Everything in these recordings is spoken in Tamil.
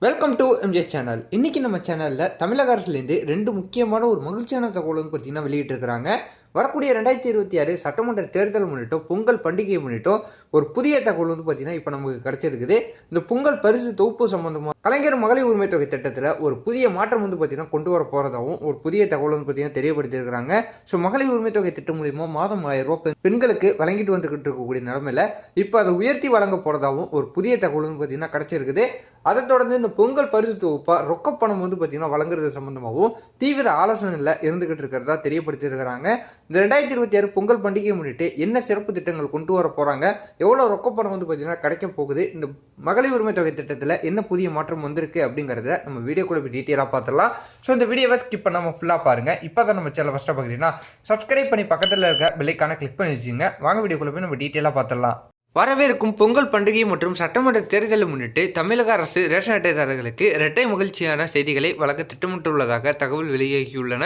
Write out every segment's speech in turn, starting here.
Welcome to MGS channel. இன்றைக்கி நம்ம சேனலில் தமிழக அரசுலேருந்து ரெண்டு முக்கியமான ஒரு மகிழ்ச்சியான தகவல் வந்து பார்த்திங்கன்னா வெளியிட்டிருக்கிறாங்க. வரக்கூடிய 2026 சட்டமன்ற தேர்தல் முன்னிட்டும் பொங்கல் பண்டிகையை முன்னிட்டும் ஒரு புதிய தகவல் வந்து பார்த்திங்கன்னா இப்போ நமக்கு கிடச்சிருக்குது. இந்த பொங்கல் பரிசு தொகுப்பு சம்பந்தமாக கலைஞர் மகளிர் உரிமை தொகை திட்டத்தில் ஒரு புதிய மாற்றம் வந்து பார்த்திங்கன்னா கொண்டு வர போகிறதாகவும் ஒரு புதிய தகவல் வந்து பார்த்திங்கன்னா தெரியப்படுத்தியிருக்கிறாங்க. ஸோ மகளிர் உரிமை தொகை திட்டம் மூலிமா மாதம் 1000 ரூபாய் பெண்களுக்கு வழங்கிட்டு வந்துக்கிட்டு இருக்கக்கூடிய நிலமையில் இப்போ அதை உயர்த்தி வழங்க போகிறதாகவும் ஒரு புதிய தகவல் வந்து பார்த்திங்கன்னா கிடச்சிருக்குது. அதை தொடர்ந்து இந்த பொங்கல் பரிசு தொகுப்பாக ரொக்கப்பணம் வந்து பார்த்திங்கன்னா வழங்குறது சம்பந்தமாகவும் தீவிர ஆலோசனையில் இருந்துகிட்டு இருக்கிறதா தெரியப்படுத்தியிருக்கிறாங்க. இந்த 2026 பொங்கல் பண்டிகையை முன்னிட்டு என்ன சிறப்பு திட்டங்கள் கொண்டு வர போகிறாங்க, எவ்வளோ ரொக்கப்பணம் வந்து பார்த்திங்கன்னா கிடைக்க போகுது, இந்த மகளிர் உரிமை தொகை திட்டத்தில் என்ன புதிய மாற்றம் வந்திருக்கு அப்படிங்கிறத நம்ம வீடியோக்குள்ள போய் டீட்டெயிலாக பார்த்துடலாம். ஸோ இந்த வீடியோவை ஸ்கிப் பண்ணாமல் ஃபுல்லாக பாருங்கள். இப்போ தான் நம்ம சேனல் ஃபஸ்ட்டாக பார்க்குறீங்கன்னா சப்ஸ்கிரைப் பண்ணி பக்கத்தில் இருக்க பெல்லைக்கான கிளிக் பண்ணி வச்சுங்க. வாங்க வீடியோக்குள்ள போய் நம்ம டீட்டெயிலாக பார்த்துடலாம். வரவிருக்கும் பொங்கல் பண்டிகை மற்றும் சட்டமன்ற தேர்தலை முன்னிட்டு தமிழக அரசு ரேஷன் அட்டைதாரர்களுக்கு இரட்டை மகிழ்ச்சியான செய்திகளை வழங்க திட்டமிட்டுள்ளதாக தகவல் வெளியாகியுள்ளன.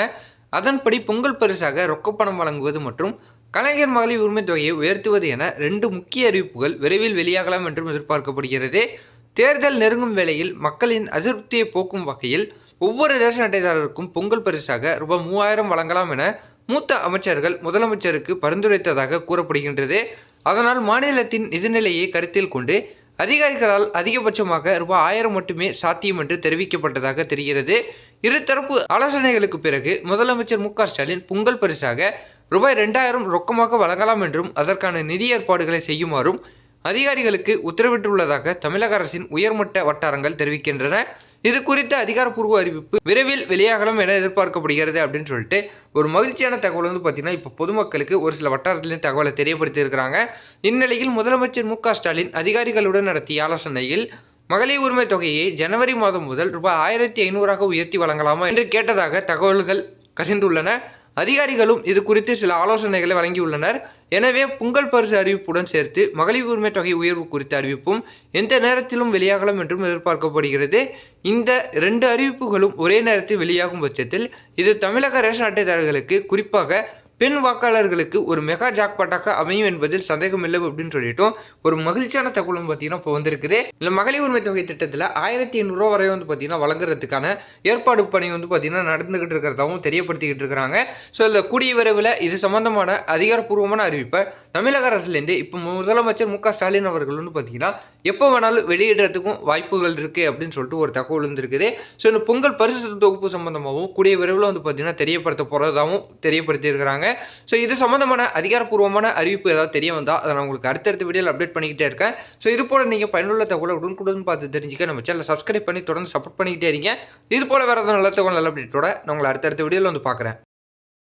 அதன்படி பொங்கல் பரிசாக ரொக்கப்பணம் வழங்குவது மற்றும் கலைஞர் மகளிர் உரிமை தொகையை உயர்த்துவது என ரெண்டு முக்கிய அறிவிப்புகள் விரைவில் வெளியாகலாம் என்றும் எதிர்பார்க்கப்படுகிறது. தேர்தல் நெருங்கும் வேளையில் மக்களின் அதிருப்தியை போக்கும் வகையில் ஒவ்வொரு ரேஷன் அட்டைதாரருக்கும் பொங்கல் பரிசாக ரூபாய் 3000 வழங்கலாம் என மூத்த அமைச்சர்கள் முதலமைச்சருக்கு பரிந்துரைத்ததாக கூறப்படுகின்றது. அதனால் மாநிலத்தின் நிதிநிலையை கருத்தில் கொண்டு அதிகாரிகளால் அதிகபட்சமாக ரூபாய் 1000 மட்டுமே சாத்தியம் என்று தெரிவிக்கப்பட்டதாக தெரிகிறது. இருதரப்பு ஆலோசனைகளுக்கு பிறகு முதலமைச்சர் மு.க.ஸ்டாலின் பொங்கல் பரிசாக ரூபாய் 2000 ரொக்கமாக வழங்கலாம் என்றும் அதற்கான நிதி ஏற்பாடுகளை செய்யுமாறும் அதிகாரிகளுக்கு உத்தரவிட்டுள்ளதாக தமிழக அரசின் உயர்மட்ட வட்டாரங்கள் தெரிவிக்கின்றன. இது குறித்த அதிகாரப்பூர்வ அறிவிப்பு விரைவில் வெளியாகலாம் என எதிர்பார்க்கப்படுகிறது அப்படின்னு சொல்லிட்டு ஒரு மகிழ்ச்சியான தகவல் வந்து பார்த்தீங்கன்னா இப்போ பொதுமக்களுக்கு ஒரு சில வட்டாரத்திலையும் தகவலை தெரியப்படுத்தியிருக்கிறாங்க. இந்நிலையில் முதலமைச்சர் மு.க.ஸ்டாலின் அதிகாரிகளுடன் நடத்திய ஆலோசனையில் மகளிர் உரிமை தொகையை ஜனவரி மாதம் முதல் ரூபாய் 1500 உயர்த்தி வழங்கலாமா என்று கேட்டதாக தகவல்கள் கசிந்துள்ளன. அதிகாரிகளும் இது குறித்து சில ஆலோசனைகளை வழங்கியுள்ளனர். எனவே பொங்கல் பரிசு அறிவிப்புடன் சேர்த்து மகளிர் உரிமை தொகை உயர்வு குறித்த அறிவிப்பும் எந்த நேரத்திலும் வெளியாகலாம் என்றும் எதிர்பார்க்கப்படுகிறது. இந்த ரெண்டு அறிவிப்புகளும் ஒரே நேரத்தில் வெளியாகும் பட்சத்தில் இது தமிழக ரேஷன் அட்டைதாரர்களுக்கு குறிப்பாக பெண் வாக்காளர்களுக்கு ஒரு மெகா ஜாக்பாட்டாக அமையும் என்பதில் சந்தேகம் இல்லை அப்படின்னு சொல்லிட்டோம். ஒரு மகிழ்ச்சியான தகவலும் பார்த்தீங்கன்னா இப்போ வந்திருக்குது. இல்லை மகளிர் உரிமை தொகை திட்டத்தில் 1500 வரை வந்து பார்த்தீங்கன்னா வழங்குறதுக்கான ஏற்பாடு பணி வந்து பார்த்தீங்கன்னா நடந்துகிட்டு இருக்கிறதாவும் தெரியப்படுத்திக்கிட்டு இருக்கிறாங்க. ஸோ இதில் கூடிய விரைவில் இது சம்பந்தமான அதிகாரப்பூர்வமான அறிவிப்பை தமிழக அரசுலேருந்து இப்போ முதலமைச்சர் மு.க.ஸ்டாலின் அவர்கள் வந்து பார்த்தீங்கன்னா எப்போ வேணாலும் வெளியிடுறதுக்கும் வாய்ப்புகள் இருக்குது அப்படின்னு சொல்லிட்டு ஒரு தகவல் வந்துருக்குது. ஸோ இந்த பொங்கல் பரிசு தொகுப்பு சம்பந்தமாகவும் கூடிய விரைவில் வந்து பார்த்தீங்கன்னா தெரியப்படுத்த போகிறதாகவும் தெரியப்படுத்தியிருக்கிறாங்க. ஸோ இது சம்பந்தமான அதிகாரப்பூர்வமான அறிவிப்பு ஏதாவது தெரிய வந்தால் அதை நான் உங்களுக்கு அடுத்தடுத்த வீடியோவில் அப்டேட் பண்ணிக்கிட்டே இருக்கேன். ஸோ இது போல் நீங்கள் பயனுள்ள தகவலை உடனுக்குடன் பார்த்து தெரிஞ்சுக்க நம்ம சேனலை சப்ஸ்கிரைப் பண்ணி தொடர்ந்து சப்போர்ட் பண்ணிக்கிட்டே இருக்கீங்க. இது போல் வேறு ஏதாவது நல்ல தகவல் நல்ல அப்டேட்டோட நான் உங்களை அடுத்தடுத்த வீடியோவில் வந்து பார்க்குறேன்.